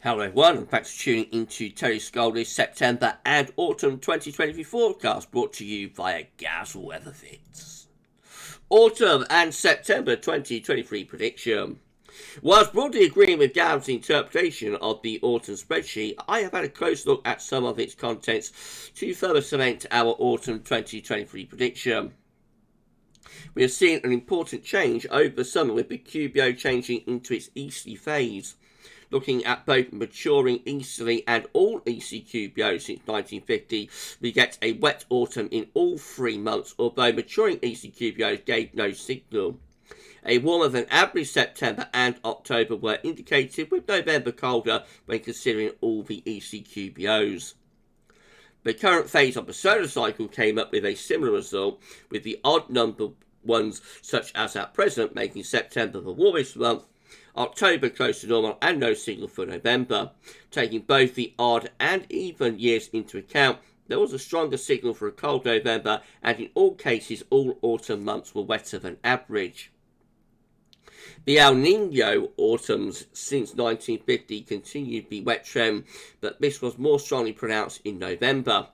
Hello everyone, and thanks for tuning into Terry Scholey September and Autumn 2023 forecast brought to you via GavsWeatherVids. Autumn and September 2023 prediction. Whilst broadly agreeing with Gav's interpretation of the autumn spreadsheet, I have had a close look at some of its contents to further cement our autumn 2023 prediction. We have seen an important change over the summer with the QBO changing into its easterly phase. Looking at both maturing easterly and all easterly QBOs since 1950, we get a wet autumn in all 3 months, although maturing easterly QBOs gave no signal. A warmer than average September and October were indicated, with November colder when considering all the easterly QBOs. The current phase of the solar cycle came up with a similar result, with the odd number ones such as at present making September the warmest month, October close to normal and no signal for November. Taking both the odd and even years into account, there was a stronger signal for a cold November, and in all cases all autumn months were wetter than average. The El Niño autumns since 1950 continued the wet trend, but this was more strongly pronounced in November.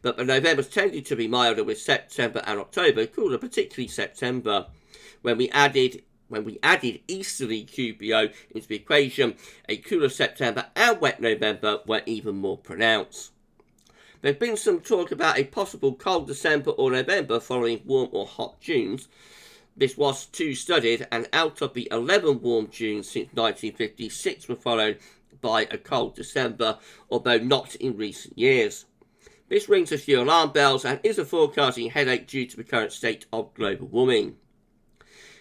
But the Novembers tended to be milder, with September and October cooler, particularly September. When we added easterly QBO into the equation, a cooler September and wet November were even more pronounced. There has been some talk about a possible cold December or November following warm or hot Junes. This was too studied, and out of the 11 warm Junes since 1956 were followed by a cold December, although not in recent years. This rings a few alarm bells and is a forecasting headache due to the current state of global warming.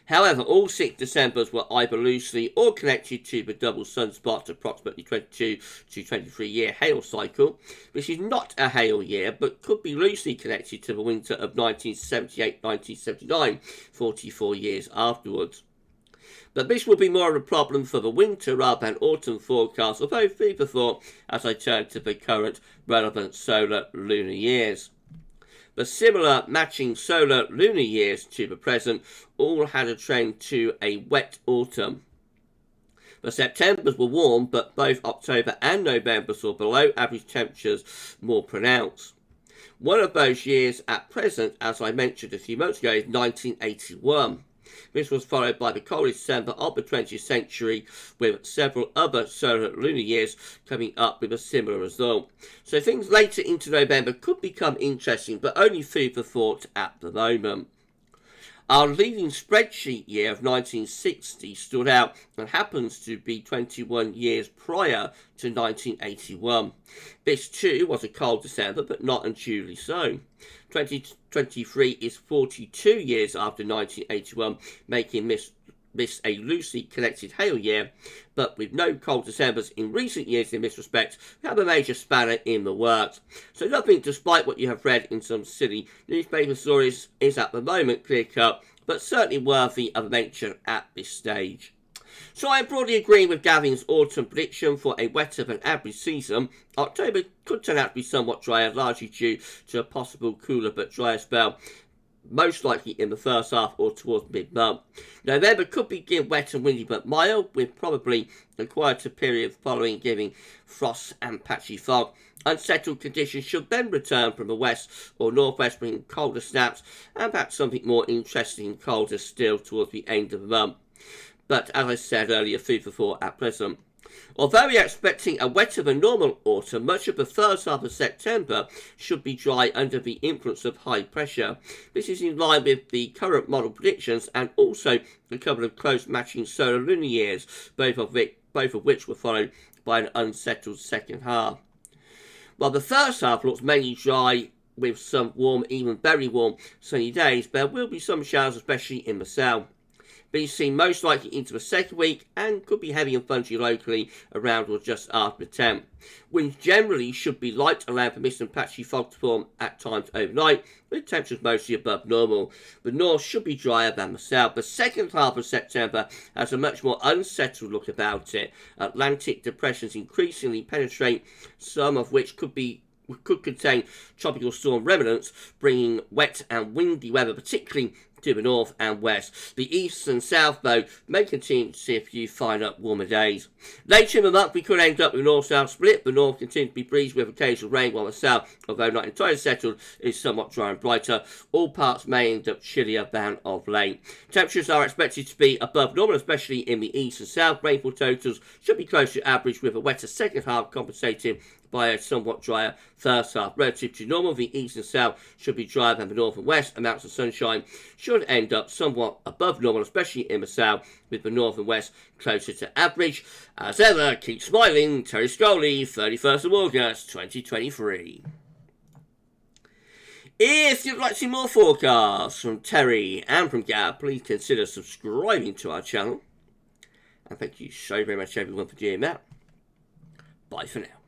However, all 6 Decembers were either loosely or connected to the double sunspot approximately 22 to 23 year hail cycle, which is not a hail year but could be loosely connected to the winter of 1978-1979, 44 years afterwards. But this will be more of a problem for the winter rather than autumn forecast, although food for thought as I turn to the current relevant solar lunar years. The similar matching solar lunar years to the present all had a trend to a wet autumn. The Septembers were warm, but both October and November saw below average temperatures more pronounced. One of those years at present, as I mentioned a few months ago, is 1981. This was followed by the coldest December of the 20th century, with several other solar lunar years coming up with a similar result. So things later into November could become interesting, but only food for thought at the moment. Our leading spreadsheet year of 1960 stood out and happens to be 21 years prior to 1981. This too was a cold December, but not unduly so. 2023 is 42 years after 1981, making this a loosely connected hail year, but with no cold Decembers in recent years in this respect, we have a major spanner in the works. So nothing, despite what you have read in some silly newspaper stories, is at the moment clear-cut, but certainly worthy of mention at this stage. So I am broadly agreeing with Gavin's autumn prediction for a wetter than average season. October could turn out to be somewhat drier, largely due to a possible cooler but drier spell, most likely in the first half or towards mid-month. November could begin wet and windy but mild, with probably a quieter period following, giving frost and patchy fog. Unsettled conditions should then return from the west or northwest, bringing colder snaps and perhaps something more interesting and colder still towards the end of the month. But as I said earlier, food for thought at present. Although we are expecting a wetter than normal autumn, much of the first half of September should be dry under the influence of high pressure. This is in line with the current model predictions and also a couple of close matching solar lunar years, both of which were followed by an unsettled second half. While the first half looks mainly dry with some warm, even very warm, sunny days, there will be some showers, especially in the south. These seen most likely into the second week and could be heavy and funky locally around or just after the 10th. Winds generally should be light, allowing for mist and patchy fog to form at times overnight, with temperatures mostly above normal. The north should be drier than the south. The second half of September has a much more unsettled look about it. Atlantic depressions increasingly penetrate, some of which could be could contain tropical storm remnants, bringing wet and windy weather, particularly to the north and west. The east and south, though, may continue to see a few finer, warmer days. Later in the month, we could end up with a north-south split. The north continues to be breezy with occasional rain, while the south, although not entirely settled, is somewhat dry and brighter. All parts may end up chillier than of late. Temperatures are expected to be above normal, especially in the east and south. Rainfall totals should be close to average, with a wetter second half compensating by a somewhat drier first half. Relative to normal, the east and south should be drier than the north and west. Amounts of sunshine should end up somewhat above normal, especially in the south, with the north and west closer to average. As ever, keep smiling. Terry Scholey, 31st of August, 2023. If you'd like to see more forecasts from Terry and from Gav, please consider subscribing to our channel. And thank you so very much, everyone, for doing that. Bye for now.